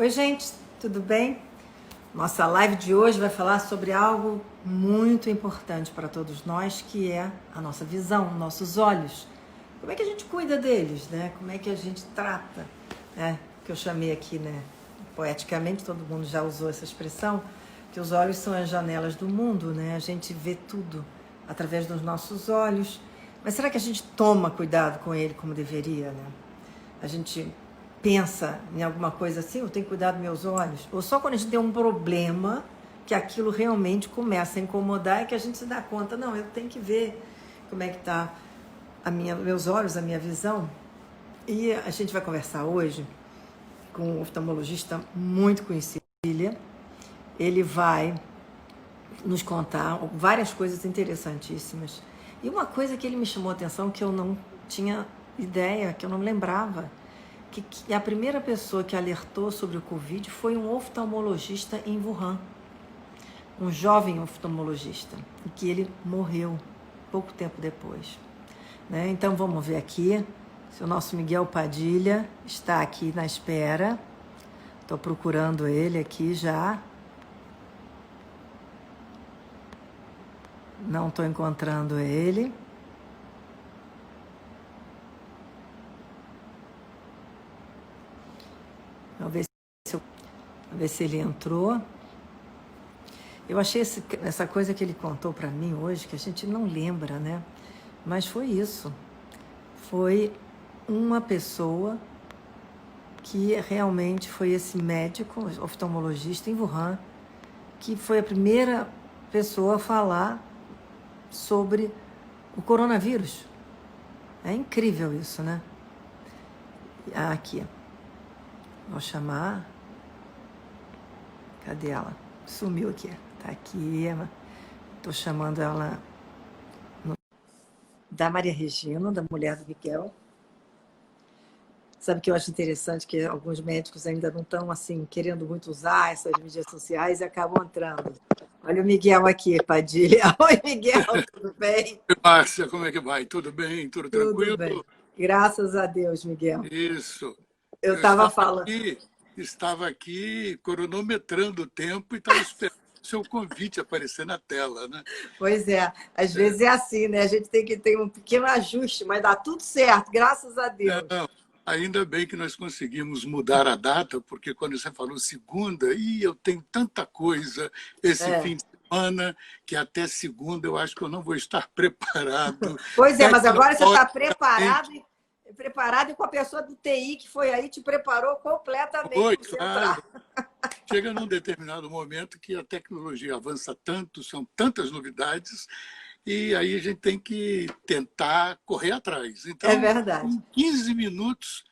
Oi, gente, tudo bem? Nossa live de hoje vai falar sobre algo muito importante para todos nós, que é a nossa visão, nossos olhos. Como é que a gente cuida deles, né? Como é que a gente trata, né? Que eu chamei aqui, né? Poeticamente, todo mundo já usou essa expressão, que os olhos são as janelas do mundo, né? A gente vê tudo através dos nossos olhos. Mas será que a gente toma cuidado com ele como deveria, né? A gente pensa em alguma coisa assim, eu tenho que cuidar dos meus olhos? Ou só quando a gente tem um problema que aquilo realmente começa a incomodar e que a gente se dá conta, não, eu tenho que ver como é que está meus olhos, a minha visão. E a gente vai conversar hoje com um oftalmologista muito conhecido. Ele vai nos contar várias coisas interessantíssimas. E uma coisa que ele me chamou a atenção, que eu não tinha ideia, que eu não lembrava, que a primeira pessoa que alertou sobre o Covid foi um oftalmologista em Wuhan, um jovem oftalmologista, e que ele morreu pouco tempo depois. Né? Então vamos ver aqui, se o nosso Miguel Padilha está aqui na espera. Estou procurando ele aqui já. Não estou encontrando ele. Vamos ver se ele entrou. Eu achei essa coisa que ele contou para mim hoje, que a gente não lembra, né? Mas foi isso. Foi uma pessoa que realmente foi esse médico, oftalmologista em Wuhan, que foi a primeira pessoa a falar sobre o coronavírus. É incrível isso, né? Aqui. Vou chamar. Cadê ela? Sumiu aqui. Tá aqui. Estou chamando ela da Maria Regina, da mulher do Miguel. Sabe o que eu acho interessante? Que alguns médicos ainda não estão assim, querendo muito usar essas mídias sociais e acabam entrando. Olha o Miguel aqui, Padilha. Oi, Miguel, tudo bem? Márcia, como é que vai? Tudo bem? Tudo Tudo tranquilo? bem. Graças a Deus, Miguel. Isso. Eu Eu estava falando. estava aqui cronometrando o tempo e estava esperando o seu convite aparecer na tela, né? Pois é, às vezes é assim, né? A gente tem que ter um pequeno ajuste, mas dá tudo certo, graças a Deus. Não, ainda bem que nós conseguimos mudar a data, porque quando você falou segunda, eu tenho tanta coisa esse É. fim de semana que até segunda eu acho que eu não vou estar preparado. Pois é, mas agora você está Tecnologicamente. preparado e com a pessoa do TI que foi aí te preparou completamente Foi, para você entrar. claro. Chega num determinado momento que a tecnologia avança tanto, são tantas novidades, e aí a gente tem que tentar correr atrás. É Então, verdade. em 15 minutos,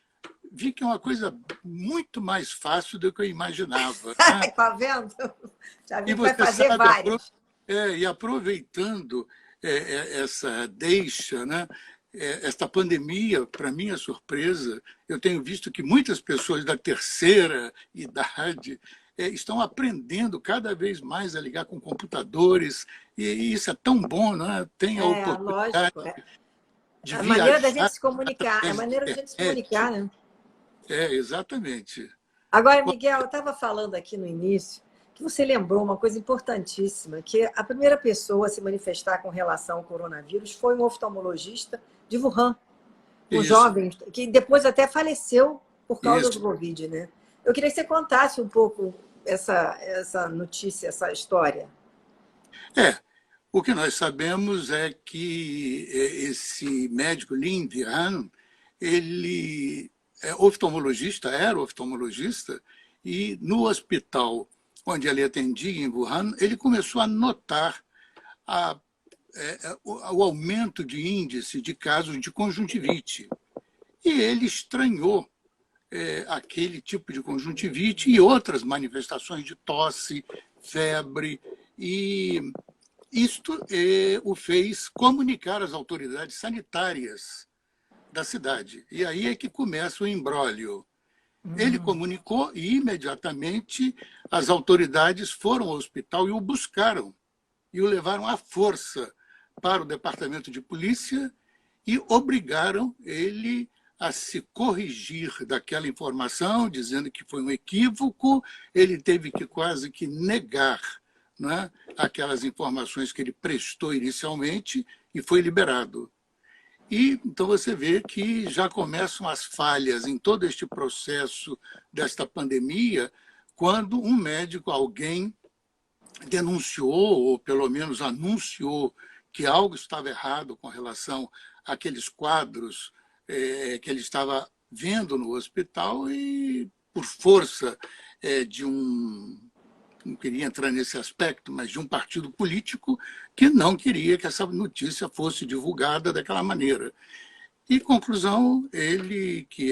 vi que é uma coisa muito mais fácil do que eu imaginava, né? Tá vendo? Já vi E que vai você fazer sabe, várias. e aproveitando essa deixa, né? Esta pandemia, para minha surpresa, eu tenho visto que muitas pessoas da terceira idade estão aprendendo cada vez mais a ligar com computadores, e isso é tão bom, né? Tem a É, oportunidade lógico. É de a maneira da viajar gente se comunicar. É a através da maneira da gente se comunicar, internet. né? Exatamente. Agora, Miguel, eu estava falando aqui no início que você lembrou uma coisa importantíssima, que a primeira pessoa a se manifestar com relação ao coronavírus foi um oftalmologista de Wuhan, um Isso, jovem que depois até faleceu por causa do isso. Covid, né? Eu queria que você contasse um pouco essa notícia, essa história. O que nós sabemos é que esse médico Lin Vian, ele era oftalmologista, e no hospital onde ele atendia, em Wuhan, ele começou a notar a, o aumento de índice de casos de conjuntivite. E ele estranhou aquele tipo de conjuntivite e outras manifestações de tosse, febre, e isto o fez comunicar às autoridades sanitárias da cidade. E aí é que começa o imbróglio. Ele comunicou e imediatamente as autoridades foram ao hospital e o buscaram e o levaram à força para o departamento de polícia e obrigaram ele a se corrigir daquela informação, dizendo que foi um equívoco, ele teve que quase que negar, né, aquelas informações que ele prestou inicialmente e foi liberado. E então você vê que já começam as falhas em todo este processo desta pandemia, quando um médico, alguém, denunciou, ou pelo menos anunciou, que algo estava errado com relação àqueles quadros que ele estava vendo no hospital e, por força de um, não queria entrar nesse aspecto, mas de um partido político que não queria que essa notícia fosse divulgada daquela maneira. E, conclusão, ele, que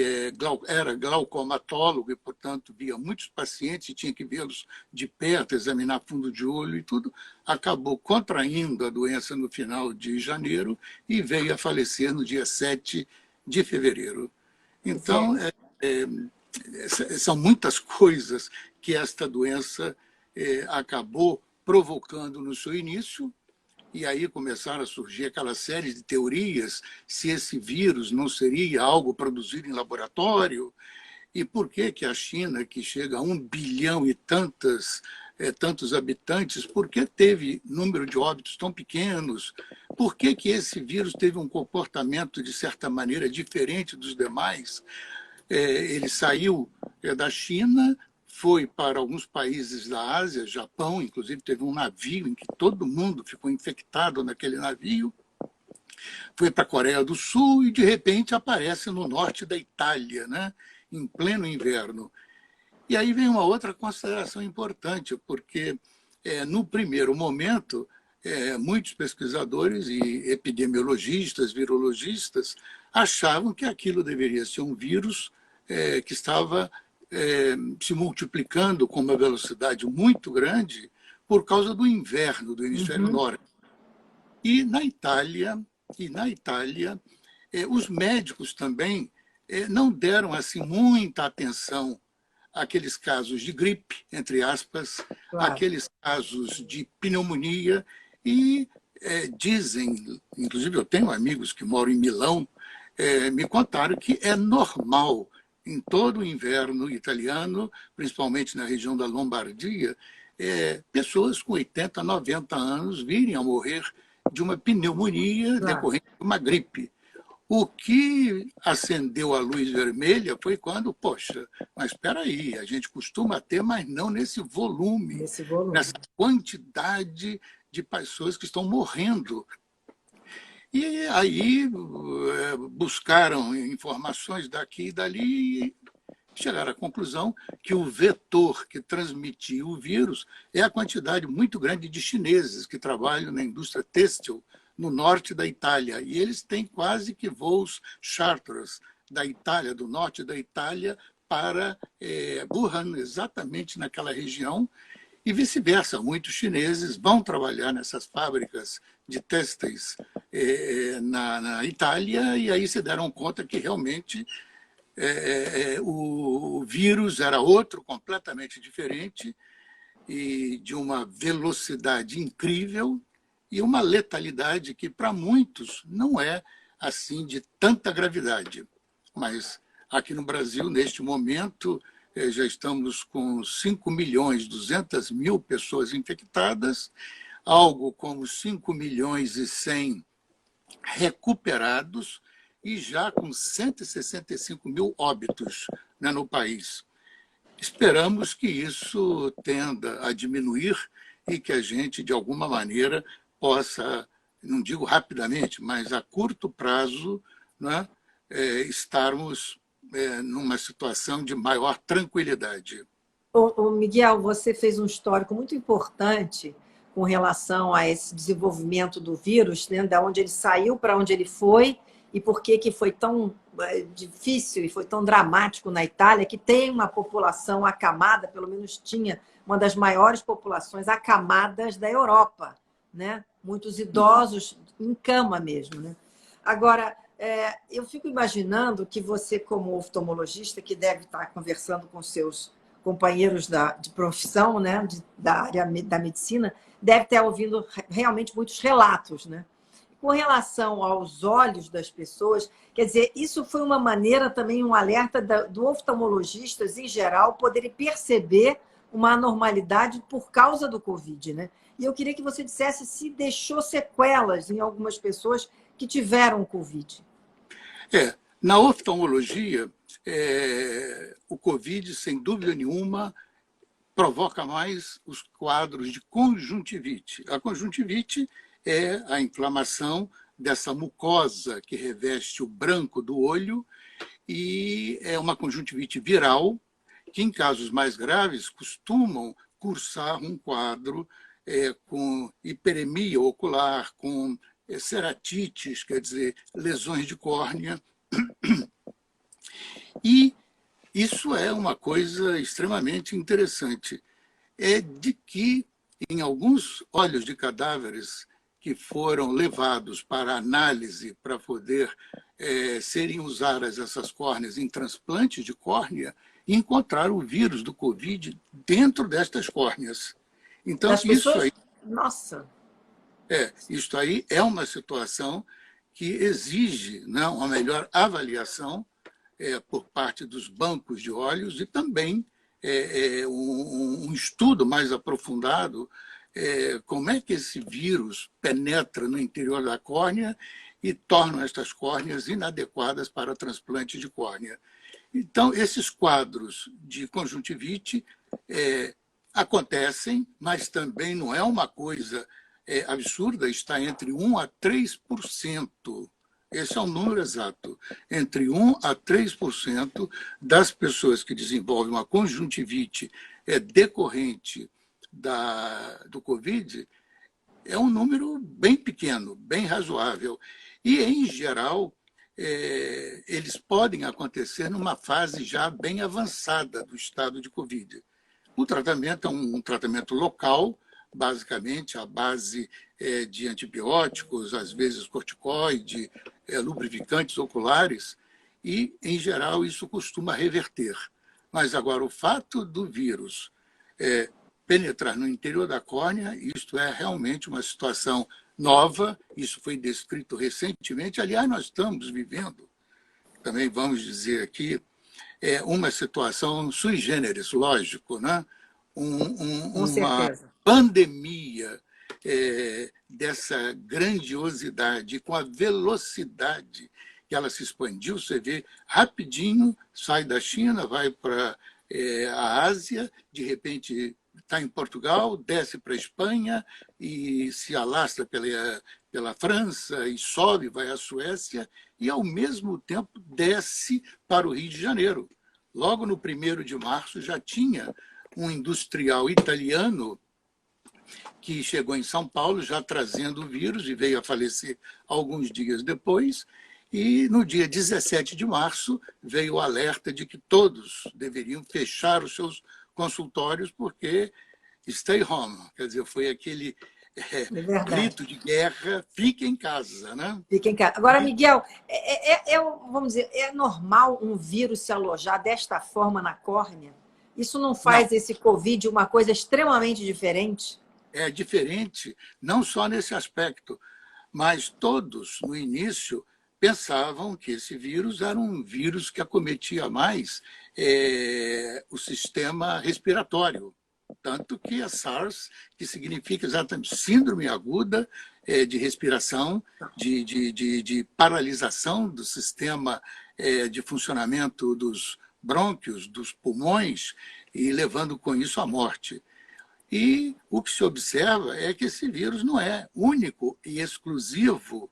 era glaucomatólogo e, portanto, via muitos pacientes e tinha que vê-los de perto, examinar fundo de olho e tudo, acabou contraindo a doença no final de janeiro e veio a falecer no dia 7 de fevereiro. Então, são muitas coisas que esta doença acabou provocando no seu início. E aí começaram a surgir aquela série de teorias se esse vírus não seria algo produzido em laboratório, e por que a China, que chega a 1 bilhão e tantos habitantes, por que teve número de óbitos tão pequenos? Por que esse vírus teve um comportamento, de certa maneira, diferente dos demais? Ele saiu da China, foi para alguns países da Ásia, Japão, inclusive teve um navio em que todo mundo ficou infectado naquele navio, foi para a Coreia do Sul e, de repente, aparece no norte da Itália, né, em pleno inverno. E aí vem uma outra consideração importante, porque, no primeiro momento, muitos pesquisadores e epidemiologistas, virologistas, achavam que aquilo deveria ser um vírus que estava se multiplicando com uma velocidade muito grande por causa do inverno do hemisfério norte. E na Itália, os médicos também não deram assim muita atenção àqueles casos de gripe, entre aspas, claro, aqueles casos de pneumonia, e dizem, inclusive eu tenho amigos que moram em Milão, me contaram que é normal em todo o inverno italiano, principalmente na região da Lombardia, pessoas com 80, 90 anos virem a morrer de uma pneumonia decorrente de uma gripe. O que acendeu a luz vermelha foi quando, poxa, mas espera aí, a gente costuma ter, mas não nesse volume, nessa quantidade de pessoas que estão morrendo. E aí buscaram informações daqui e dali e chegaram à conclusão que o vetor que transmitia o vírus é a quantidade muito grande de chineses que trabalham na indústria têxtil no norte da Itália. E eles têm quase que voos charters da Itália, do norte da Itália, para Wuhan, exatamente naquela região, e vice-versa. Muitos chineses vão trabalhar nessas fábricas de têxteis na Itália, e aí se deram conta que realmente o vírus era outro, completamente diferente, e de uma velocidade incrível e uma letalidade que, para muitos, não é assim de tanta gravidade. Mas aqui no Brasil, neste momento, já estamos com 5.200.000 pessoas infectadas, algo como 5.100.000 recuperados e já com 165.000 óbitos, né, no país. Esperamos que isso tenda a diminuir e que a gente, de alguma maneira, possa, não digo rapidamente, mas a curto prazo, né, estarmos numa situação de maior tranquilidade. Miguel, você fez um histórico muito importante com relação a esse desenvolvimento do vírus, né, da onde ele saiu para onde ele foi e por que foi tão difícil e foi tão dramático na Itália, que tem uma população acamada, pelo menos tinha uma das maiores populações acamadas da Europa, né? Muitos idosos em cama mesmo, né? Agora, eu fico imaginando que você, como oftalmologista, que deve estar conversando com seus companheiros de profissão, né, da área da medicina, deve estar ouvindo realmente muitos relatos, né? com relação aos olhos das pessoas, quer dizer, isso foi uma maneira também, um alerta do oftalmologistas em geral poderem perceber uma anormalidade por causa do Covid, né? E eu queria que você dissesse se deixou sequelas em algumas pessoas que tiveram Covid. Na oftalmologia, o Covid, sem dúvida nenhuma, provoca mais os quadros de conjuntivite. A conjuntivite é a inflamação dessa mucosa que reveste o branco do olho e é uma conjuntivite viral que, em casos mais graves, costumam cursar um quadro com hiperemia ocular, com ceratites, quer dizer, lesões de córnea. E isso é uma coisa extremamente interessante. É de que, em alguns olhos de cadáveres que foram levados para análise para poder serem usadas essas córneas em transplante de córnea, encontraram o vírus do Covid dentro destas córneas. Então, Das pessoas? Nossa! Isso aí é uma situação que exige, né, uma melhor avaliação por parte dos bancos de olhos e também um estudo mais aprofundado como é que esse vírus penetra no interior da córnea e torna estas córneas inadequadas para transplante de córnea. Então, esses quadros de conjuntivite acontecem, mas também não é uma coisa absurda, está entre 1 a 3%. Esse é o número exato. Entre 1 a 3% das pessoas que desenvolvem uma conjuntivite decorrente do Covid é um número bem pequeno, bem razoável. E, em geral, eles podem acontecer numa fase já bem avançada do estado de Covid. O tratamento é um tratamento local, basicamente à base de antibióticos, às vezes corticoide, lubrificantes oculares, e, em geral, isso costuma reverter. Mas, agora, o fato do vírus penetrar no interior da córnea, isto é realmente uma situação nova, isso foi descrito recentemente. Aliás, nós estamos vivendo, também vamos dizer aqui, uma situação sui generis, lógico, né? Com Uma certeza. pandemia dessa grandiosidade, com a velocidade que ela se expandiu, você vê rapidinho, sai da China, vai para a Ásia, de repente está em Portugal, desce para a Espanha e se alastra pela França e sobe, vai à Suécia e, ao mesmo tempo, desce para o Rio de Janeiro. Logo no 1º de março já tinha um industrial italiano que chegou em São Paulo já trazendo o vírus e veio a falecer alguns dias depois. E no dia 17 de março veio o alerta de que todos deveriam fechar os seus consultórios porque stay home, quer dizer, foi aquele grito de guerra, fique em casa, né? Fique em casa. Agora, Miguel, vamos dizer, é normal um vírus se alojar desta forma na córnea? Isso não faz esse Covid uma coisa extremamente diferente? É diferente, não só nesse aspecto, mas todos, no início, pensavam que esse vírus era um vírus que acometia mais o sistema respiratório. Tanto que a SARS, que significa exatamente síndrome aguda de respiração, de paralisação do sistema de funcionamento dos brônquios, dos pulmões, e levando com isso à morte. E o que se observa é que esse vírus não é único e exclusivo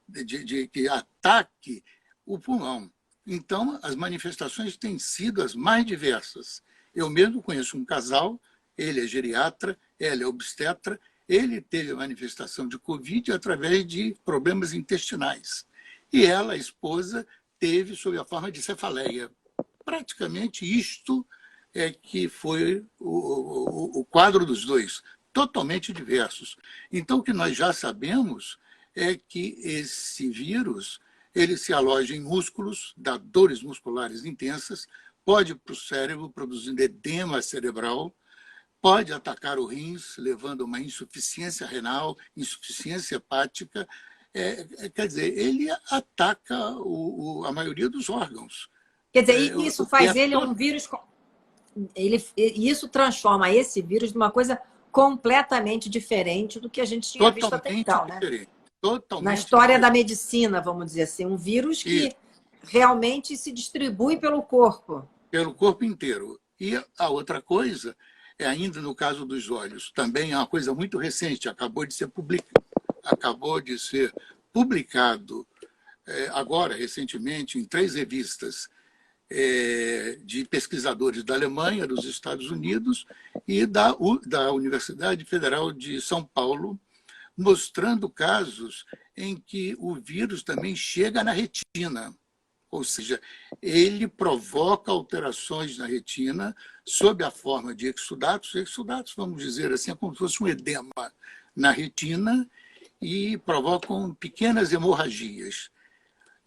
de que ataque o pulmão. Então, as manifestações têm sido as mais diversas. Eu mesmo conheço um casal, ele é geriatra, ela é obstetra, ele teve a manifestação de Covid através de problemas intestinais. E ela, a esposa, teve sob a forma de cefaleia. Praticamente isto é que foi o quadro dos dois, totalmente diversos. Então, o que nós já sabemos é que esse vírus ele se aloja em músculos, dá dores musculares intensas, pode ir para o cérebro, produzindo edema cerebral, pode atacar o rins, levando a uma insuficiência renal, insuficiência hepática. Quer dizer, ele ataca a maioria dos órgãos. Quer dizer, e isso faz ele todo um vírus. Isso transforma esse vírus numa coisa completamente diferente do que a gente tinha visto até totalmente então, né? diferente. Na Totalmente história da diferente. medicina, vamos dizer assim, um vírus E que realmente se distribui pelo corpo. pelo corpo inteiro. E a outra coisa é ainda no caso dos olhos, também é uma coisa muito recente, acabou de ser publicado agora, recentemente, em 3 revistas de pesquisadores da Alemanha, dos Estados Unidos e da Universidade Federal de São Paulo, mostrando casos em que o vírus também chega na retina. Ou seja, ele provoca alterações na retina sob a forma de exudatos. Exudatos, vamos dizer assim, é como se fosse um edema na retina e provocam pequenas hemorragias.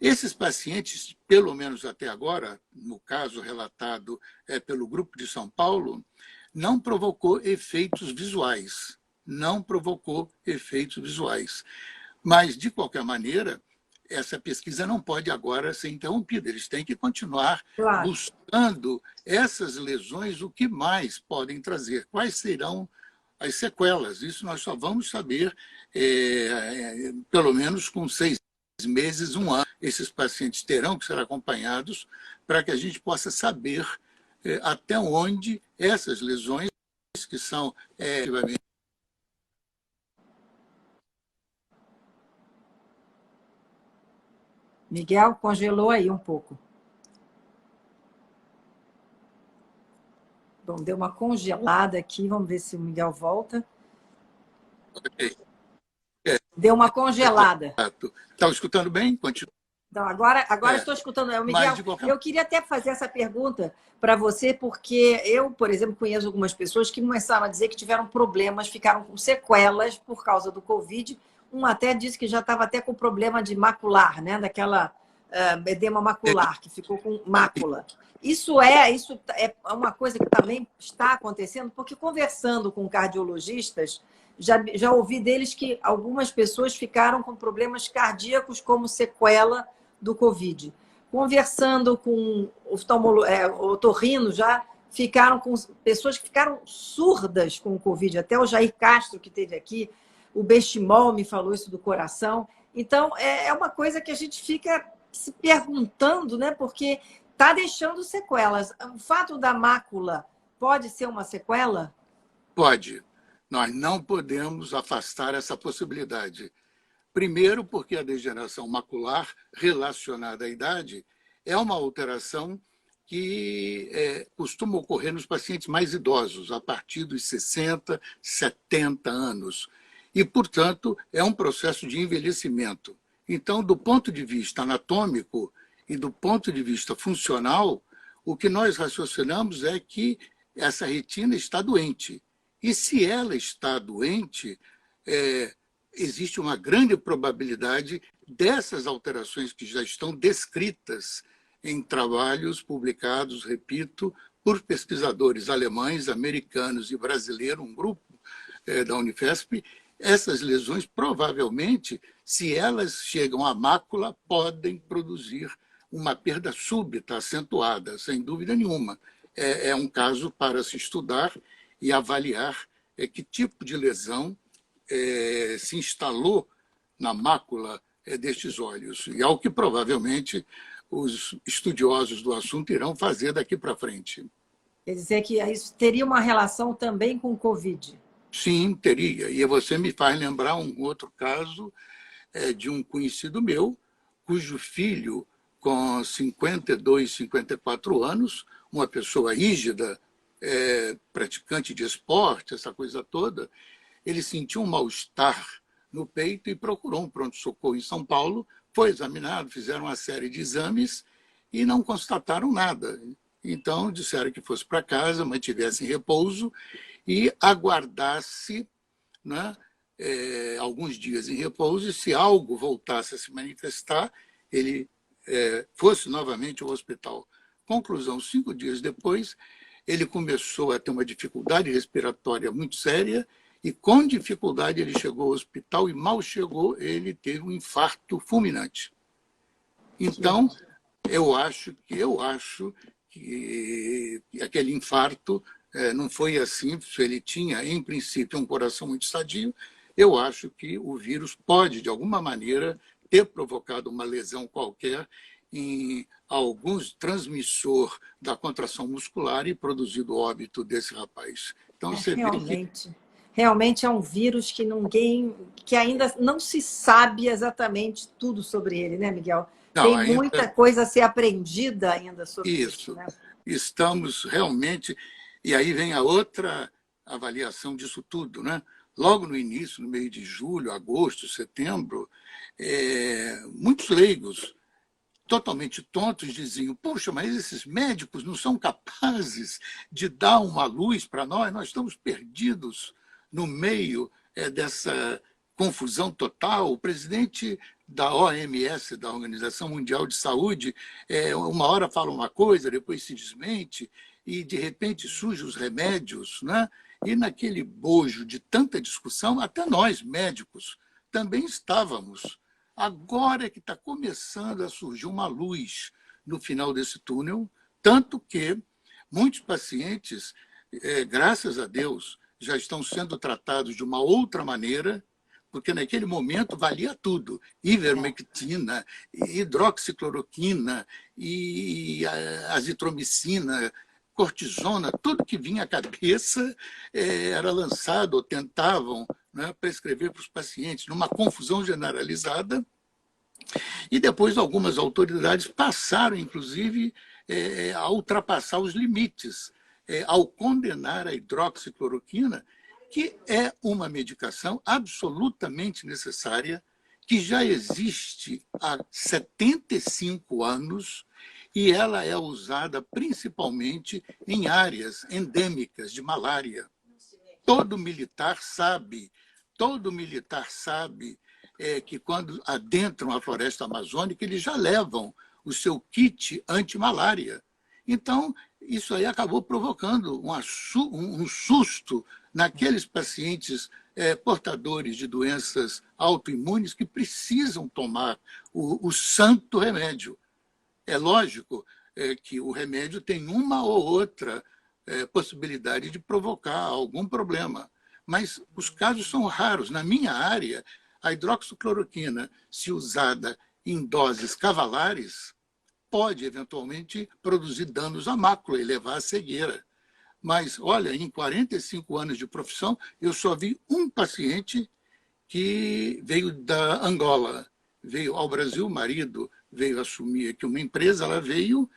Esses pacientes, pelo menos até agora, no caso relatado pelo grupo de São Paulo, não provocou efeitos visuais. Não provocou efeitos visuais. Mas, de qualquer maneira, essa pesquisa não pode agora ser interrompida. Eles têm que continuar Claro. buscando essas lesões, o que mais podem trazer, quais serão as sequelas. Isso nós só vamos saber, pelo menos com 6 meses, 1 ano. Esses pacientes terão que ser acompanhados para que a gente possa saber até onde essas lesões, que são Miguel, congelou aí um pouco. Bom, deu uma congelada aqui. Vamos ver se o Miguel volta. Deu uma congelada. Está escutando bem? Continua. Então, agora estou escutando. Miguel, eu queria até fazer essa pergunta para você, porque eu, por exemplo, conheço algumas pessoas que começaram a dizer que tiveram problemas, ficaram com sequelas por causa do Covid. Um até disse que já estava até com problema de macular, né? Daquela edema macular, que ficou com mácula. Isso é uma coisa que também está acontecendo, porque conversando com cardiologistas, já ouvi deles que algumas pessoas ficaram com problemas cardíacos como sequela do Covid. Conversando com otorrino, já ficaram com pessoas que ficaram surdas com o Covid. Até o Jair Castro, que esteve aqui, o Bestimol me falou isso do coração. Então, é uma coisa que a gente fica se perguntando, né? Porque está deixando sequelas. O fato da mácula pode ser uma sequela? Pode. Nós não podemos afastar essa possibilidade. Primeiro, porque a degeneração macular relacionada à idade é uma alteração que costuma ocorrer nos pacientes mais idosos, a partir dos 60, 70 anos. E, portanto, é um processo de envelhecimento. Então, do ponto de vista anatômico e do ponto de vista funcional, o que nós raciocinamos é que essa retina está doente. E se ela está doente, existe uma grande probabilidade dessas alterações que já estão descritas em trabalhos publicados, repito, por pesquisadores alemães, americanos e brasileiros, um grupo da Unifesp. Essas lesões, provavelmente, se elas chegam à mácula, podem produzir uma perda súbita, acentuada, sem dúvida nenhuma. É um caso para se estudar e avaliar que tipo de lesão se instalou na mácula destes olhos. E é o que provavelmente os estudiosos do assunto irão fazer daqui para frente. Quer dizer que isso teria uma relação também com o Covid? Sim, teria. E você me faz lembrar um outro caso de um conhecido meu, cujo filho, com 52, 54 anos, uma pessoa rígida, praticante de esporte, essa coisa toda, ele sentiu um mal-estar no peito e procurou um pronto-socorro em São Paulo, foi examinado, fizeram uma série de exames e não constataram nada. Então, disseram que fosse para casa, mantivesse em repouso e aguardasse, né, alguns dias em repouso, e se algo voltasse a se manifestar, ele fosse novamente ao hospital. Conclusão, 5 dias depois, ele começou a ter uma dificuldade respiratória muito séria e, com dificuldade, ele chegou ao hospital e, mal chegou, ele teve um infarto fulminante. Então, eu acho que aquele infarto não foi assim. Ele tinha, em princípio, um coração muito sadio. Eu acho que o vírus pode, de alguma maneira, ter provocado uma lesão qualquer em alguns transmissor da contração muscular e produzido o óbito desse rapaz. Então, você vê que... Realmente é um vírus que ainda não se sabe exatamente tudo sobre ele, né, Miguel? Não, Tem ainda... muita coisa a ser aprendida ainda sobre isso, né? Estamos realmente... E aí vem a outra avaliação disso tudo, né? Logo no início, no meio de julho, agosto, setembro, muitos leigos, totalmente tontos, diziam: poxa, mas esses médicos não são capazes de dar uma luz para nós, nós estamos perdidos no meio dessa confusão total. O presidente da OMS, da Organização Mundial de Saúde, uma hora fala uma coisa, depois se desmente, e de repente surgem os remédios, né? E naquele bojo de tanta discussão, até nós, médicos, também estávamos. Agora é que está começando a surgir uma luz no final desse túnel, tanto que muitos pacientes, graças a Deus, já estão sendo tratados de uma outra maneira, porque naquele momento valia tudo: ivermectina, hidroxicloroquina, e azitromicina, cortisona, tudo que vinha à cabeça era lançado, ou tentavam, né, prescrever para os pacientes, numa confusão generalizada. E depois algumas autoridades passaram, inclusive, a ultrapassar os limites, ao condenar a hidroxicloroquina, que é uma medicação absolutamente necessária, que já existe há 75 anos, e ela é usada principalmente em áreas endêmicas de malária. Todo militar sabe que quando adentram a floresta amazônica, eles já levam o seu kit anti-malária. Então, isso aí acabou provocando um susto naqueles pacientes portadores de doenças autoimunes que precisam tomar o santo remédio. É lógico que o remédio tem uma ou outra possibilidade de provocar algum problema, mas os casos são raros. Na minha área, a hidroxicloroquina, se usada em doses cavalares, pode eventualmente produzir danos à mácula e levar à cegueira. Mas, olha, em 45 anos de profissão, eu só vi um paciente que veio da Angola, veio ao Brasil, o marido veio assumir aqui uma empresa, ela veio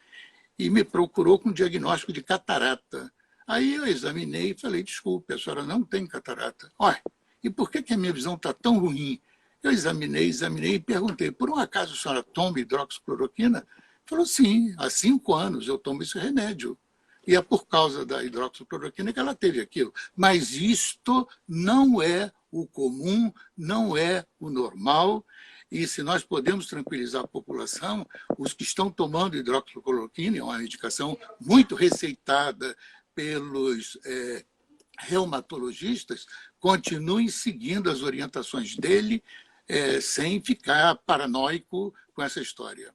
e me procurou com diagnóstico de catarata. Aí eu examinei e falei: desculpe, a senhora não tem catarata. Olha, e por que a minha visão está tão ruim? Eu examinei e perguntei: por um acaso a senhora toma hidroxicloroquina? Falou: sim, há 5 anos eu tomo esse remédio. E é por causa da hidroxicloroquina que ela teve aquilo. Mas isto não é o comum, não é o normal. E se nós podemos tranquilizar a população, os que estão tomando hidroxicloroquina, é uma medicação muito receitada pelos reumatologistas, continuem seguindo as orientações dele, sem ficar paranoico com essa história.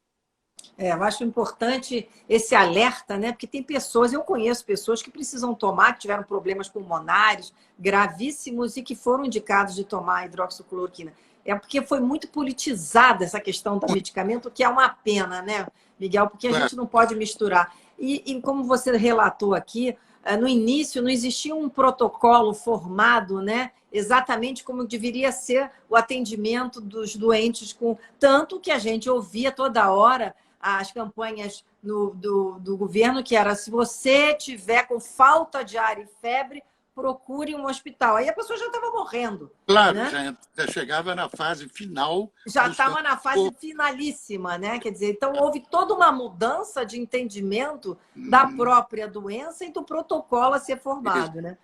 Eu acho importante esse alerta, né? Porque tem pessoas, eu conheço pessoas que precisam tomar, que tiveram problemas pulmonares gravíssimos e que foram indicados de tomar hidroxicloroquina. É porque foi muito politizada essa questão do medicamento, que é uma pena, né, Miguel? Porque a gente não pode misturar. E como você relatou aqui, no início não existia um protocolo formado, né? Exatamente como deveria ser o atendimento dos doentes, tanto que a gente ouvia toda hora as campanhas do governo, que era: se você tiver com falta de ar e febre, procure um hospital. Aí a pessoa já estava morrendo. Claro, né? já chegava na fase final. Já estava na fase finalíssima, né? Quer dizer, então houve toda uma mudança de entendimento da própria doença e do protocolo a ser formado, né?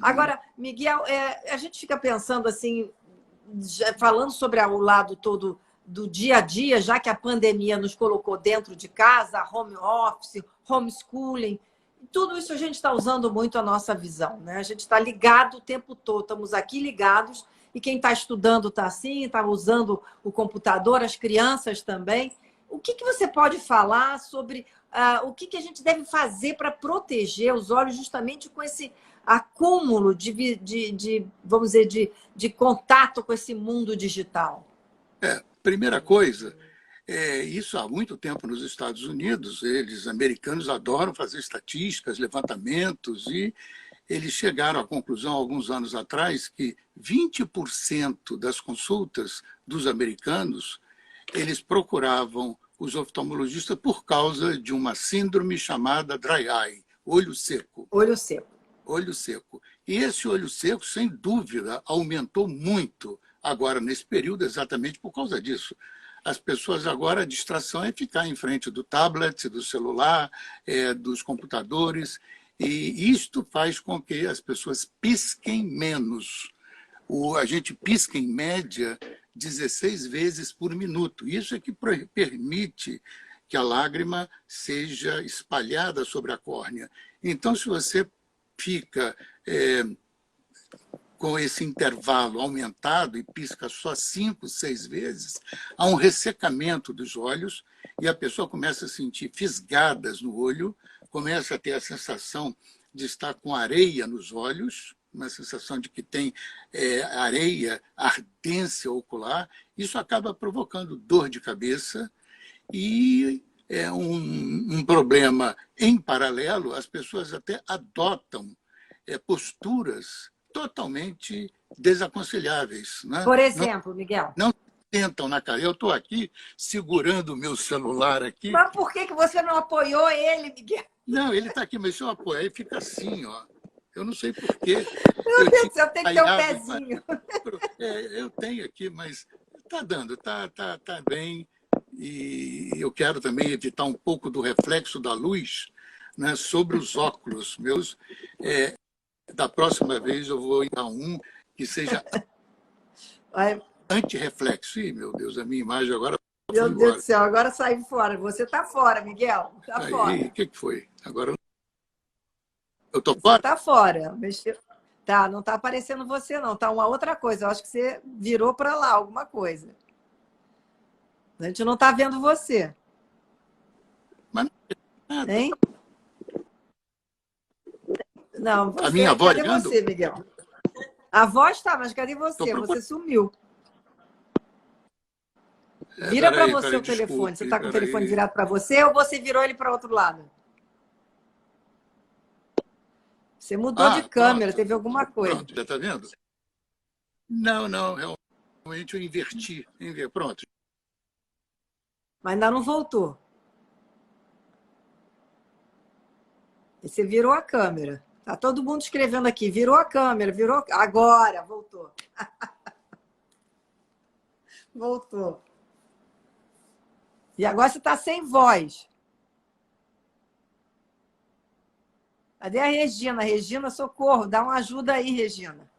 Agora, Miguel, a gente fica pensando assim, falando sobre o lado todo do dia a dia, já que a pandemia nos colocou dentro de casa, home office, homeschooling. tudo isso a gente está usando muito a nossa visão, né? A gente está ligado o tempo todo, estamos aqui ligados, e quem está estudando está assim, está usando o computador, as crianças também. O que você pode falar sobre o que a gente deve fazer para proteger os olhos justamente com esse acúmulo vamos dizer, de contato com esse mundo digital? Primeira coisa, isso há muito tempo nos Estados Unidos, eles, americanos, adoram fazer estatísticas, levantamentos, e eles chegaram à conclusão, alguns anos atrás, que 20% das consultas dos americanos, eles procuravam os oftalmologistas por causa de uma síndrome chamada dry eye, olho seco. Olho seco. Olho seco. E esse olho seco, sem dúvida, aumentou muito agora nesse período, exatamente por causa disso. As pessoas agora, a distração é ficar em frente do tablet, do celular, dos computadores, e isto faz com que as pessoas pisquem menos. A gente pisca, em média, 16 vezes por minuto. Isso é que permite que a lágrima seja espalhada sobre a córnea. Então, se você fica com esse intervalo aumentado e pisca só 5, 6 vezes, há um ressecamento dos olhos e a pessoa começa a sentir fisgadas no olho, começa a ter a sensação de estar com areia nos olhos, uma sensação de que tem areia, ardência ocular. Isso acaba provocando dor de cabeça e é um problema em paralelo. As pessoas até adotam posturas totalmente desaconselháveis. Né? Por exemplo, Miguel. Não sentam na cadeira. Eu estou aqui segurando o meu celular aqui. Mas por que você não apoiou ele, Miguel? Não, ele está aqui, mas se eu apoiar, ele fica assim, ó. Eu não sei por quê. Meu Deus do céu, tem que ter um pezinho. Eu tenho aqui, mas está dando, está bem. E eu quero também evitar um pouco do reflexo da luz, né, sobre os óculos meus. Da próxima vez eu vou dar um que seja anti-reflexo. Ih, meu Deus, a minha imagem agora foi embora. Meu Deus do céu, agora saiu fora. Você está fora, Miguel. Está fora. O que foi? Agora eu estou fora? Está fora. Tá, não está aparecendo você, não. Está uma outra coisa. Eu acho que você virou para lá alguma coisa. A gente não está vendo você. Mas não é nada. Hein? Não, A minha voz cadê você, Miguel? A voz está, mas cadê você? Você sumiu. Vira para você o telefone. Você está com o telefone virado para você ou você virou ele para outro lado? Você mudou de câmera, teve alguma coisa. Pronto, já está vendo? Não, realmente eu inverti. Pronto. Mas ainda não voltou. E você virou a câmera. Tá todo mundo escrevendo aqui. Virou a câmera, virou. Agora, voltou. Voltou. E agora você está sem voz. Cadê a Regina? Regina, socorro. Dá uma ajuda aí, Regina.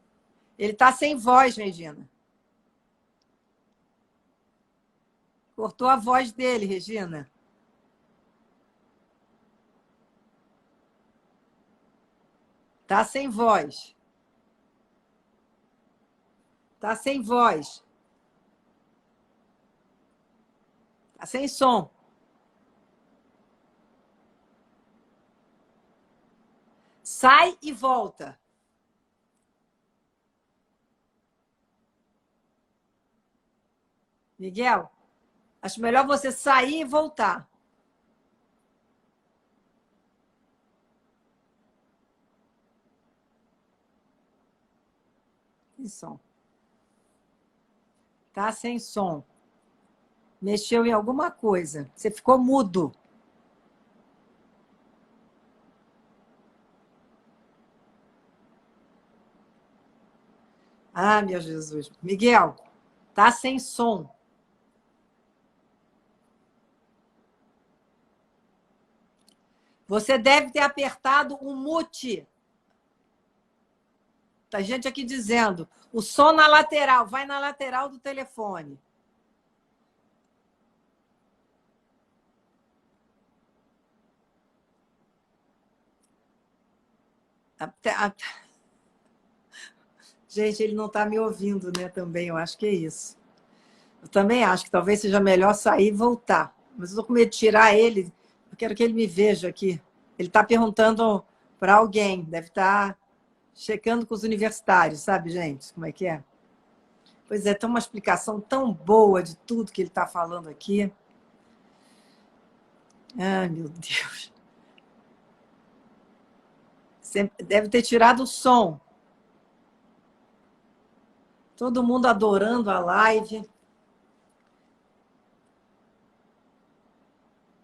Ele está sem voz, Regina. Cortou a voz dele, Regina. Tá sem voz. Tá sem voz. Tá sem som. Sai e volta. Miguel, acho melhor você sair e voltar. Sem som. Tá sem som. Mexeu em alguma coisa. Você ficou mudo. Ah, meu Jesus. Miguel, tá sem som. Você deve ter apertado o mute. Tá gente aqui dizendo. O som na lateral. Vai na lateral do telefone. Até- a- Gente, ele não está me ouvindo, né? Também, eu acho que é isso. Eu também acho que talvez seja melhor sair e voltar. Mas eu estou com medo de tirar ele. Eu quero que ele me veja aqui. Ele está perguntando para alguém. Deve estar checando com os universitários, sabe, gente? Como é que é? Pois é, tem uma explicação tão boa de tudo que ele está falando aqui. Ai, meu Deus. Deve ter tirado o som. Todo mundo adorando a live.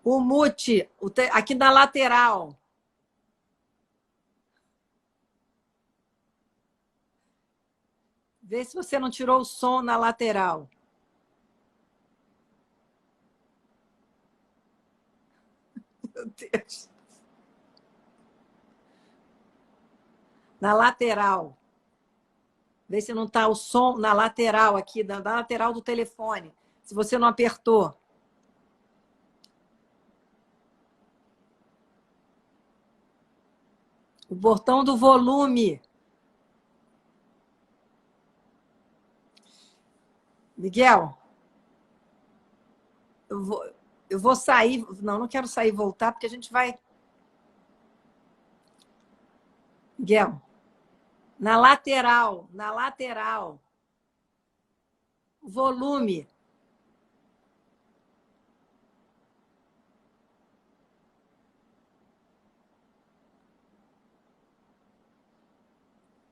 O mute, aqui na lateral. Vê se você não tirou o som na lateral. Meu Deus. Na lateral. Vê se não está o som na lateral aqui, da lateral do telefone. Se você não apertou. O botão do volume. Miguel, eu vou sair. Não, não quero sair e voltar, porque a gente vai. Miguel, na lateral, na lateral. Volume.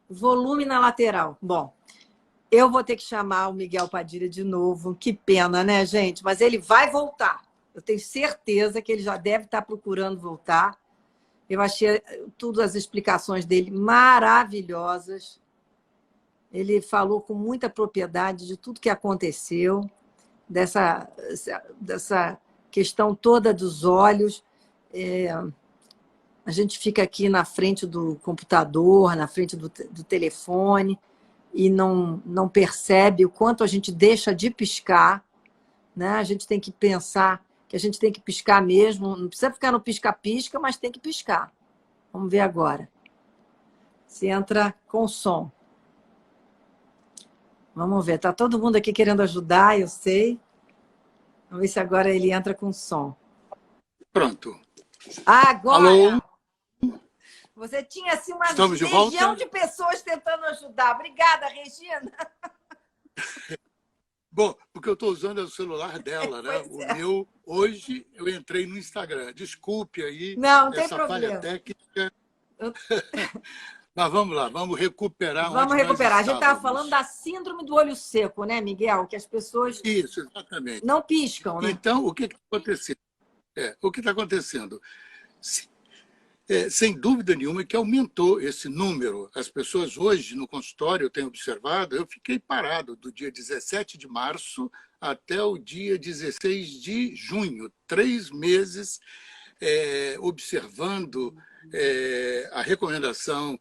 Volume na lateral. Bom, eu vou ter que chamar o Miguel Padilha de novo. Que pena, né, gente? Mas ele vai voltar. Eu tenho certeza que ele já deve estar procurando voltar. Eu achei todas as explicações dele maravilhosas. Ele falou com muita propriedade de tudo que aconteceu, dessa questão toda dos olhos. A gente fica aqui na frente do computador, na frente do telefone, e não percebe o quanto a gente deixa de piscar, né? A gente tem que pensar que a gente tem que piscar mesmo. Não precisa ficar no pisca-pisca, mas tem que piscar. Vamos ver agora. Se entra com som. Vamos ver. Está todo mundo aqui querendo ajudar, eu sei. Vamos ver se agora ele entra com som. Pronto. Agora! Alô? Você tinha assim, uma Estamos de legião volta? de pessoas tentando ajudar. Obrigada, Regina. Bom, porque eu estou usando o celular dela, né? Pois O é. meu, hoje eu entrei no Instagram. Desculpe aí Não tem essa falha problema. técnica. Mas vamos lá, vamos recuperar Vamos onde nós recuperar. A gente estava falando estávamos. da síndrome do olho seco, né, Miguel? Que as pessoas Isso, exatamente. não piscam, né? Então, o que está acontecendo? O que está acontecendo? Sem dúvida nenhuma que aumentou esse número. As pessoas hoje no consultório, eu tenho observado, eu fiquei parado do dia 17 de março até o dia 16 de junho, 3 meses observando a recomendação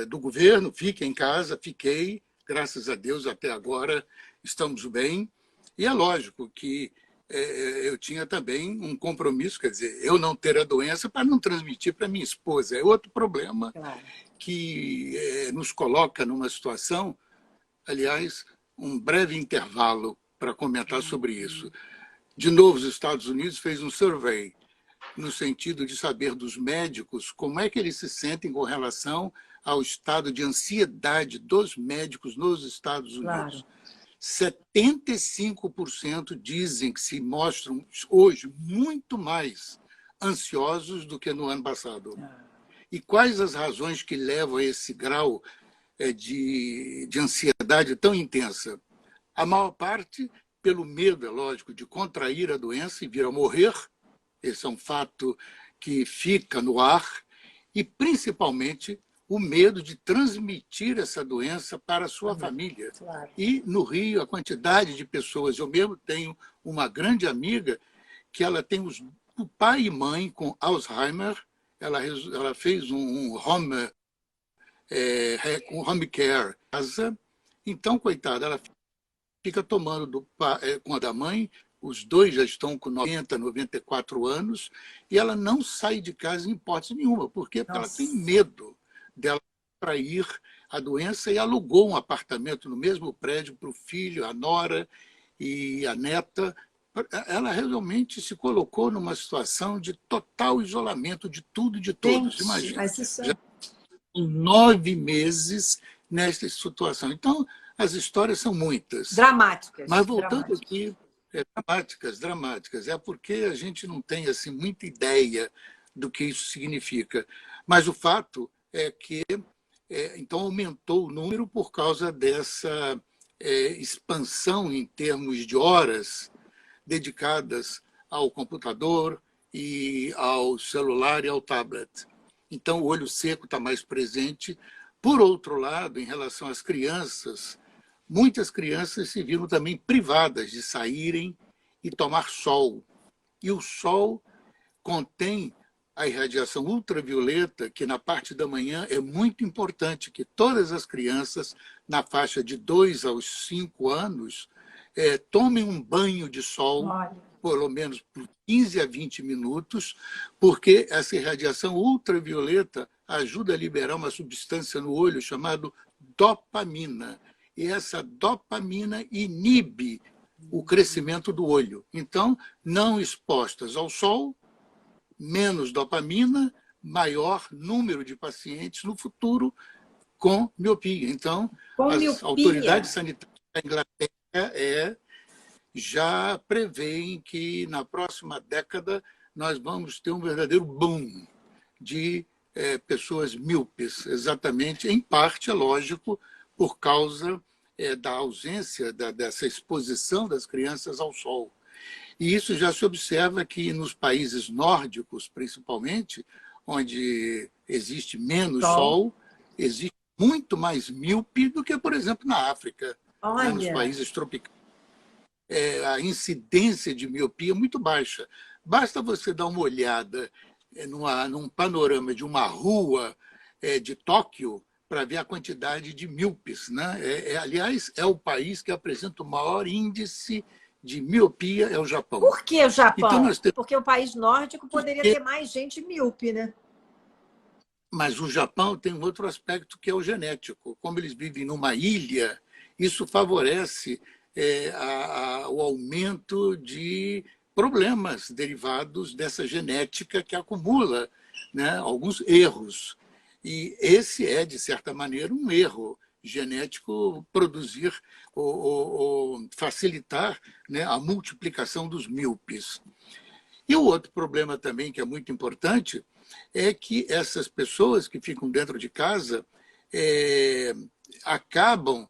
do governo, fique em casa, fiquei, graças a Deus até agora estamos bem. E é lógico que eu tinha também um compromisso, quer dizer, eu não ter a doença para não transmitir para minha esposa. É outro problema que nos coloca numa situação, aliás, um breve intervalo para comentar sobre isso. De novo, os Estados Unidos fez um survey no sentido de saber dos médicos como é que eles se sentem com relação ao estado de ansiedade dos médicos nos Estados Unidos. Claro. 75% dizem que se mostram hoje muito mais ansiosos do que no ano passado. E quais as razões que levam a esse grau de ansiedade tão intensa? A maior parte pelo medo, é lógico, de contrair a doença e vir a morrer. Esse é um fato que fica no ar. E, principalmente, o medo de transmitir essa doença para a sua família. Claro. E, no Rio, a quantidade de pessoas... Eu mesmo tenho uma grande amiga que ela tem o pai e mãe com Alzheimer. Ela fez um home care casa. Então, coitada, ela fica tomando com a da mãe. Os dois já estão com 90, 94 anos, e ela não sai de casa em hipótese nenhuma. Por quê? Porque ela tem medo dela contrair a doença e alugou um apartamento no mesmo prédio para o filho, a nora e a neta. Ela realmente se colocou numa situação de total isolamento de tudo e de todos. Gente, Imagina, mas isso já é 9 meses nesta situação. Então, as histórias são muitas. dramáticas, Mas voltando dramáticas. aqui, dramáticas, dramáticas. É porque a gente não tem assim muita ideia do que isso significa. Mas o fato é que então aumentou o número por causa dessa expansão em termos de horas dedicadas ao computador e ao celular e ao tablet. Então, o olho seco está mais presente. Por outro lado, em relação às crianças, muitas crianças se viram também privadas de saírem e tomar sol. E o sol contém a irradiação ultravioleta, que na parte da manhã é muito importante que todas as crianças, na faixa de 2 aos 5 anos, tomem um banho de sol, Olha, pelo menos por 15 a 20 minutos, porque essa irradiação ultravioleta ajuda a liberar uma substância no olho chamada dopamina. E essa dopamina inibe o crescimento do olho. Então, não expostas ao sol, menos dopamina, maior número de pacientes no futuro com miopia. Então, com as miopia. autoridades sanitárias da Inglaterra já preveem que na próxima década nós vamos ter um verdadeiro boom de pessoas míopes, exatamente, em parte, é lógico, por causa da ausência dessa exposição das crianças ao sol. E isso já se observa que nos países nórdicos, principalmente, onde existe menos sol, existe muito mais míope do que, por exemplo, na África, né, nos Olha, países tropicais. A incidência de miopia é muito baixa. Basta você dar uma olhada num panorama de uma rua de Tóquio para ver a quantidade de míopes. Né? Aliás, é o país que apresenta o maior índice de miopia, é o Japão. por que o Então, Japão? nós temos... Porque o país nórdico poderia ter mais gente míope, né? Mas o Japão tem um outro aspecto que é o genético. Como eles vivem numa ilha, isso favorece o aumento de problemas derivados dessa genética que acumula, né, alguns erros. E esse é, de certa maneira, um erro genético produzir ou facilitar, né, a multiplicação dos míopes. E o outro problema também, que é muito importante, é que essas pessoas que ficam dentro de casa acabam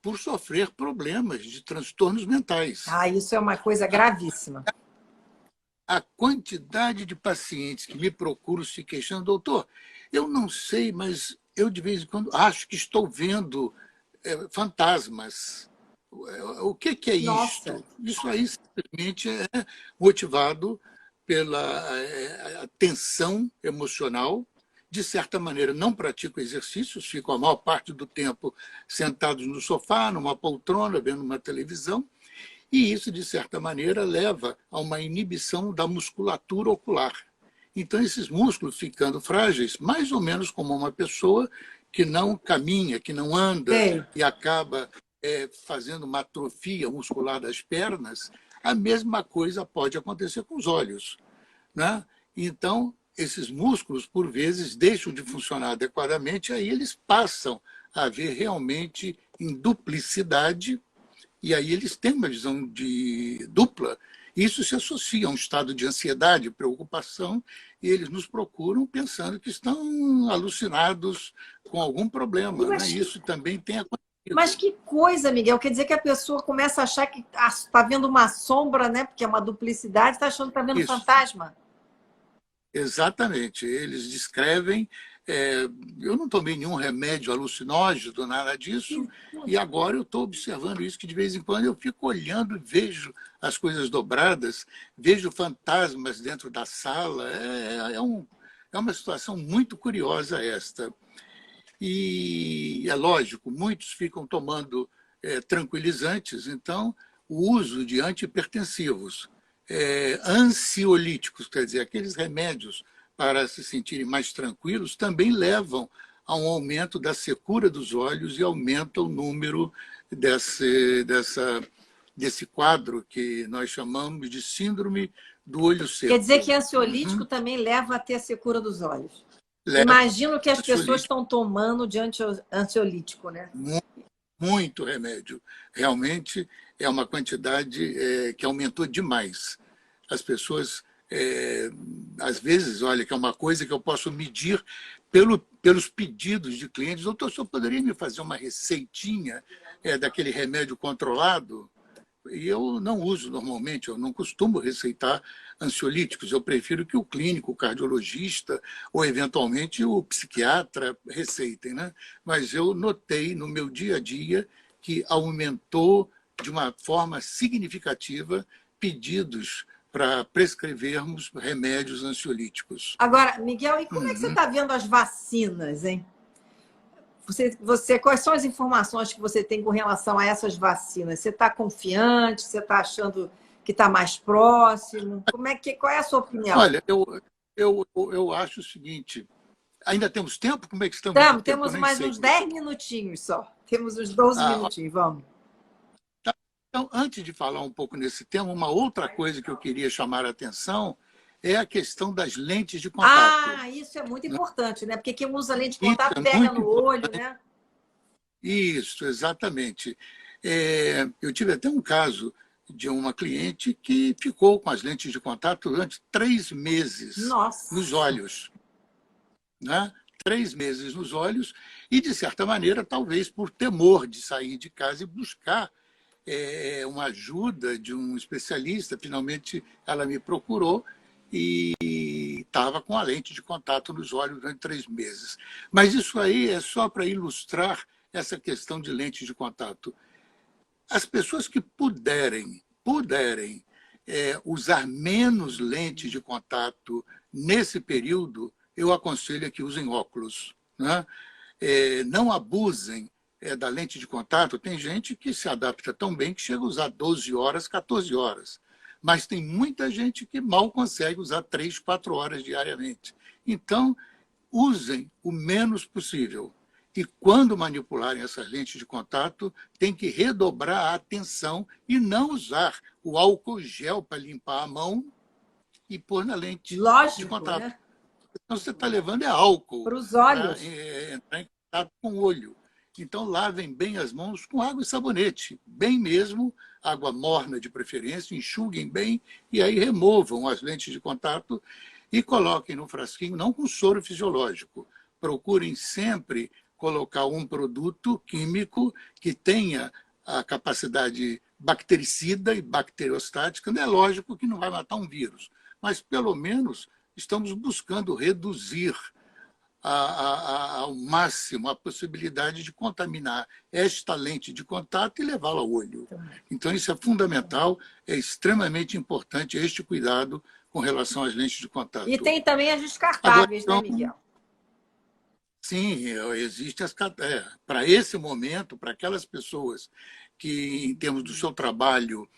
por sofrer problemas de transtornos mentais. Ah, isso é uma coisa gravíssima. A quantidade de pacientes que me procuram se queixando, doutor, eu não sei, mas eu de vez em quando acho que estou vendo fantasmas. O que é Nossa, isto? Isso aí simplesmente é motivado pela tensão emocional. De certa maneira, não praticam exercícios, ficam a maior parte do tempo sentados no sofá, numa poltrona, vendo uma televisão, e isso, de certa maneira, leva a uma inibição da musculatura ocular. Então, esses músculos ficando frágeis, mais ou menos como uma pessoa que não caminha, que não anda sei. e acaba fazendo uma atrofia muscular das pernas, a mesma coisa pode acontecer com os olhos. Né? Então, esses músculos, por vezes, deixam de funcionar adequadamente, aí eles passam a ver realmente em duplicidade, e aí eles têm uma visão de dupla. Isso se associa a um estado de ansiedade, preocupação, e eles nos procuram pensando que estão alucinados com algum problema. Né? Isso também tem acontecido. Mas que coisa, Miguel. Quer dizer que a pessoa começa a achar que está vendo uma sombra, né? Porque é uma duplicidade, está achando que está vendo Isso. fantasma. Exatamente. Eles descrevem. Eu não tomei nenhum remédio alucinógeno, nada disso, e agora eu estou observando isso, que de vez em quando eu fico olhando e vejo as coisas dobradas, vejo fantasmas dentro da sala. É uma situação muito curiosa esta. E é lógico, muitos ficam tomando tranquilizantes, então o uso de antihipertensivos, ansiolíticos, quer dizer, aqueles remédios para se sentirem mais tranquilos, também levam a um aumento da secura dos olhos e aumenta o número desse quadro que nós chamamos de síndrome do olho seco. Quer dizer que ansiolítico Uhum. também leva a ter a secura dos olhos. Leva Imagino que as pessoas ansiolítico, estão tomando de ansiolítico, né? muito remédio. Realmente é uma quantidade que aumentou demais. As pessoas, às vezes, olha, que é uma coisa que eu posso medir pelos pedidos de clientes. Doutor, o senhor poderia me fazer uma receitinha daquele remédio controlado? E eu não uso normalmente, eu não costumo receitar ansiolíticos. Eu prefiro que o clínico, o cardiologista ou, eventualmente, o psiquiatra receitem, né? Mas eu notei no meu dia a dia que aumentou de uma forma significativa pedidos para prescrevermos remédios ansiolíticos. Agora, Miguel, e como é que você Uhum. está vendo as vacinas, hein? Quais são as informações que você tem com relação a essas vacinas? Você está confiante? Você está achando que está mais próximo? Qual é a sua opinião? Olha, eu acho o seguinte, ainda temos tempo? Como é que estamos de tempo? Eu Temos nem mais sei. uns 10 minutinhos só. Temos uns 12 Ah, minutinhos, vamos. então, antes de falar um pouco nesse tema, uma outra coisa que eu queria chamar a atenção é a questão das lentes de contato. Ah, isso é muito importante, né? Porque quem usa lente de Isso contato é pega muito no olho, importante. né? Isso, exatamente. Eu tive até um caso de uma cliente que ficou com as lentes de contato durante 3 meses nos Nossa. olhos, né? 3 meses nos olhos e, de certa maneira, talvez por temor de sair de casa e buscar uma ajuda de um especialista. Finalmente, ela me procurou e estava com a lente de contato nos olhos durante 3 meses. Mas isso aí é só para ilustrar essa questão de lente de contato. As pessoas que puderem usar menos lente de contato nesse período, eu aconselho que usem óculos, né? Não abusem da lente de contato. Tem gente que se adapta tão bem que chega a usar 12 horas, 14 horas. Mas tem muita gente que mal consegue usar 3, 4 horas diariamente. Então, usem o menos possível. E quando manipularem essas lentes de contato, tem que redobrar a atenção e não usar o álcool gel para limpar a mão e pôr na lente de Lógico, contato. né? Então, você está levando álcool Para os para olhos. entrar em contato com o olho. Então, lavem bem as mãos com água e sabonete, bem mesmo, água morna de preferência, enxuguem bem e aí removam as lentes de contato e coloquem no frasquinho, não com soro fisiológico. Procurem sempre colocar um produto químico que tenha a capacidade bactericida e bacteriostática. Não é lógico que não vai matar um vírus, mas pelo menos estamos buscando reduzir ao máximo a possibilidade de contaminar esta lente de contato e levá-la ao olho. Então, isso é fundamental, é extremamente importante este cuidado com relação às lentes de contato. E tem também as Agora, descartáveis, então, né, Miguel? sim, existe para esse momento, para aquelas pessoas que, em termos do seu trabalho,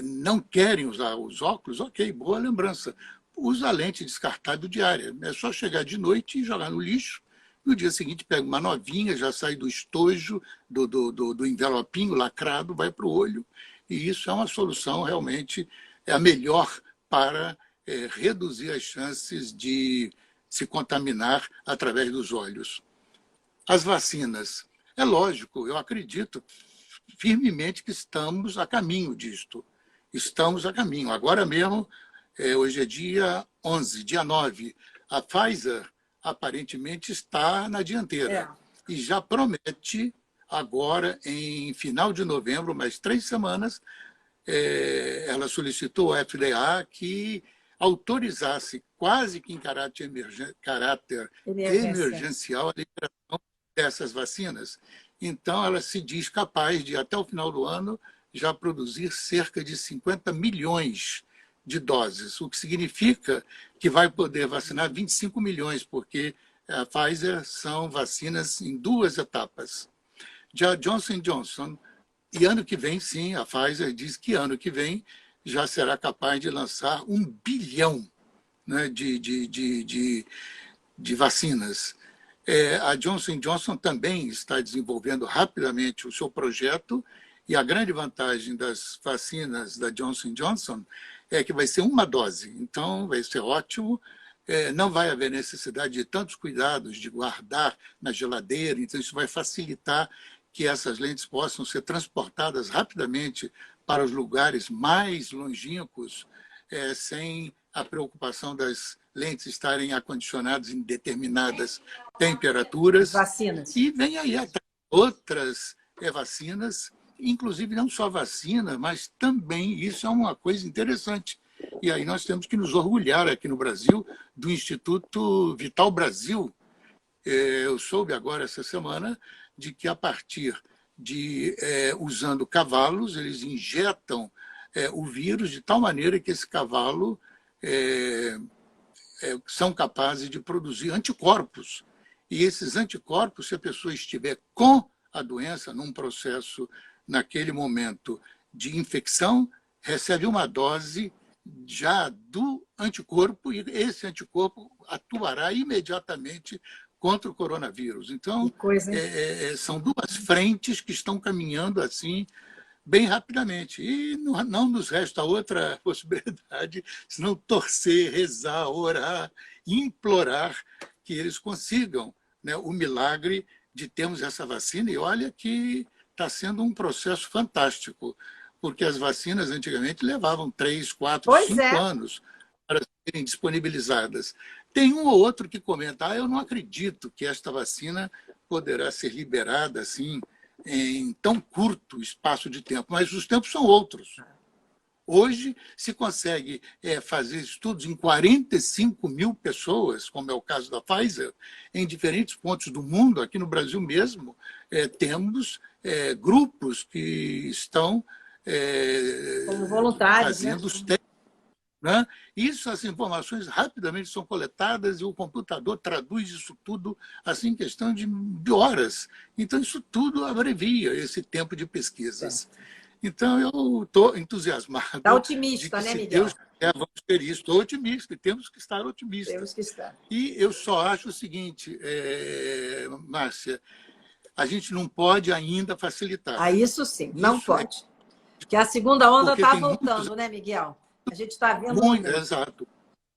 não querem usar os óculos, ok, boa lembrança. Usa a lente descartável diária. É só chegar de noite e jogar no lixo. No dia seguinte, pega uma novinha, já sai do estojo, do envelopinho lacrado, vai para o olho. E isso é uma solução realmente a melhor para reduzir as chances de se contaminar através dos olhos. As vacinas. É lógico, eu acredito firmemente que estamos a caminho disto. Estamos a caminho. Agora mesmo, hoje é dia 11, dia 9. A Pfizer aparentemente está na dianteira e já promete agora, em final de novembro, mais 3 semanas, ela solicitou ao FDA que autorizasse, quase que em caráter emergencial, a liberação dessas vacinas. Então, ela se diz capaz de, até o final do ano, já produzir cerca de 50 milhões de doses, o que significa que vai poder vacinar 25 milhões, porque a Pfizer são vacinas em 2 etapas. Já Johnson Johnson, e ano que vem, sim, a Pfizer diz que ano que vem já será capaz de lançar 1 bilhão, né, de vacinas. A Johnson Johnson também está desenvolvendo rapidamente o seu projeto, e a grande vantagem das vacinas da Johnson Johnson é que vai ser uma dose, então vai ser ótimo. Não vai haver necessidade de tantos cuidados de guardar na geladeira, então isso vai facilitar que essas lentes possam ser transportadas rapidamente para os lugares mais longínquos, sem a preocupação das lentes estarem acondicionadas em determinadas temperaturas. Vacinas. E vem aí até outras vacinas, inclusive não só vacina, mas também isso é uma coisa interessante. E aí nós temos que nos orgulhar aqui no Brasil do Instituto Vital Brasil. Eu soube agora essa semana de que a partir de usando cavalos, eles injetam o vírus de tal maneira que esse cavalo são capazes de produzir anticorpos. E esses anticorpos, se a pessoa estiver com a doença, num processo, naquele momento de infecção, recebe uma dose já do anticorpo, e esse anticorpo atuará imediatamente contra o coronavírus. Então, são duas frentes que estão caminhando assim bem rapidamente. E não nos resta outra possibilidade senão torcer, rezar, orar, implorar que eles consigam, né, o milagre de termos essa vacina. E olha que está sendo um processo fantástico, porque as vacinas antigamente levavam 3, 4, 5 anos para serem disponibilizadas. Tem um ou outro que comenta, eu não acredito que esta vacina poderá ser liberada assim em tão curto espaço de tempo, mas os tempos são outros. Hoje se consegue fazer estudos em 45 mil pessoas, como é o caso da Pfizer, em diferentes pontos do mundo. Aqui no Brasil mesmo, temos grupos que estão como voluntários, fazendo os testes. Né? Essas informações rapidamente são coletadas e o computador traduz isso tudo assim, em questão de horas. Então, isso tudo abrevia esse tempo de pesquisas. Então, eu estou entusiasmado. Está otimista, de que, né, se Miguel? Deus quiser, vamos ter isso. Estou otimista, temos que estar otimistas. Temos que estar. E eu só acho o seguinte, Márcia, a gente não pode ainda facilitar. Isso sim, não pode. Porque a segunda onda está voltando, né, Miguel? A gente está vendo muito. Exato.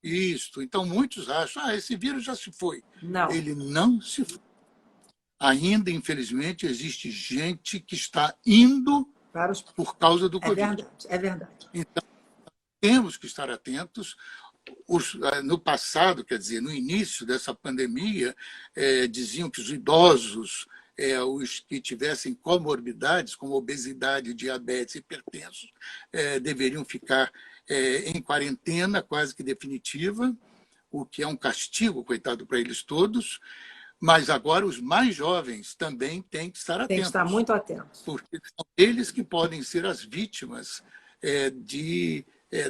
Isso. Então, muitos acham, esse vírus já se foi. Não. Ele não se foi. Ainda, infelizmente, existe gente que está indo por causa do Covid. É verdade. Então, temos que estar atentos. No passado, quer dizer, no início dessa pandemia, diziam que os idosos, os que tivessem comorbidades, como obesidade, diabetes, hipertensos, deveriam ficar em quarentena quase que definitiva, o que é um castigo, coitado, para eles todos. Mas agora os mais jovens também têm que estar atentos. Tem que estar muito atentos. Porque são eles que podem ser as vítimas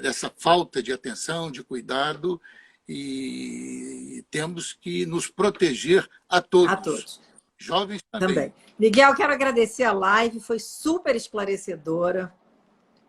dessa falta de atenção, de cuidado, e temos que nos proteger a todos. A todos. Jovens também. Miguel, quero agradecer a live, foi super esclarecedora,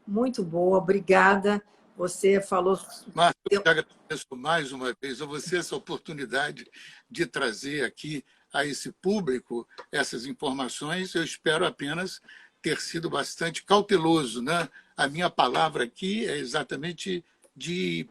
muito boa, obrigada. Você falou... Márcia, eu te agradeço mais uma vez a você essa oportunidade de trazer aqui a esse público essas informações. Eu espero apenas ter sido bastante cauteloso, né? A minha palavra aqui é exatamente de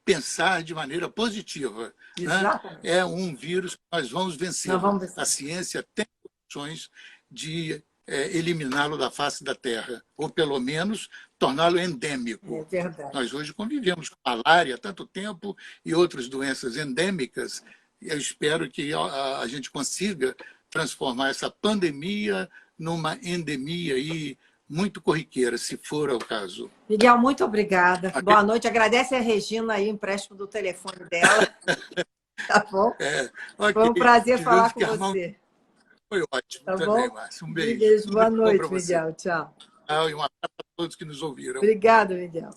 pensar de maneira positiva. Né? É um vírus que nós vamos vencer. A ciência tem condições de eliminá-lo da face da Terra, ou pelo menos torná-lo endêmico. É verdade. Nós hoje convivemos com malária há tanto tempo e outras doenças endêmicas. Eu espero que a gente consiga transformar essa pandemia numa endemia aí muito corriqueira, se for o caso. Miguel, muito obrigada. Boa noite. Agradece a Regina aí o empréstimo do telefone dela. Tá bom? Foi um prazer falar com você. Foi ótimo também, Márcia. Um beijo. Beijo. Boa noite, Miguel. Tchau. E um abraço a todos que nos ouviram. Obrigada, Miguel.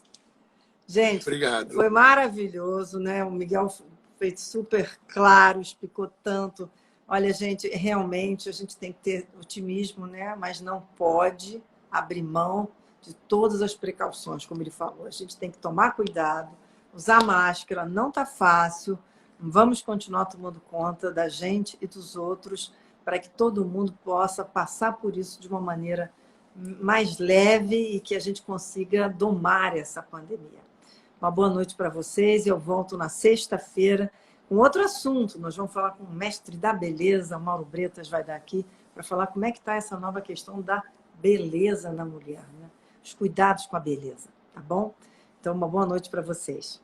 Gente, obrigado. Foi maravilhoso, né? O Miguel foi super claro, explicou tanto. Olha, gente, realmente a gente tem que ter otimismo, né? Mas não pode abrir mão de todas as precauções, como ele falou. A gente tem que tomar cuidado, usar máscara, não está fácil, Vamos continuar tomando conta da gente e dos outros para que todo mundo possa passar por isso de uma maneira mais leve e que a gente consiga domar essa pandemia. Uma boa noite para vocês. Eu volto na sexta-feira com outro assunto. Nós vamos falar com o mestre da beleza, o Mauro Bretas vai dar aqui, para falar como é que está essa nova questão da beleza na mulher, né? Os cuidados com a beleza, tá bom? Então, uma boa noite para vocês.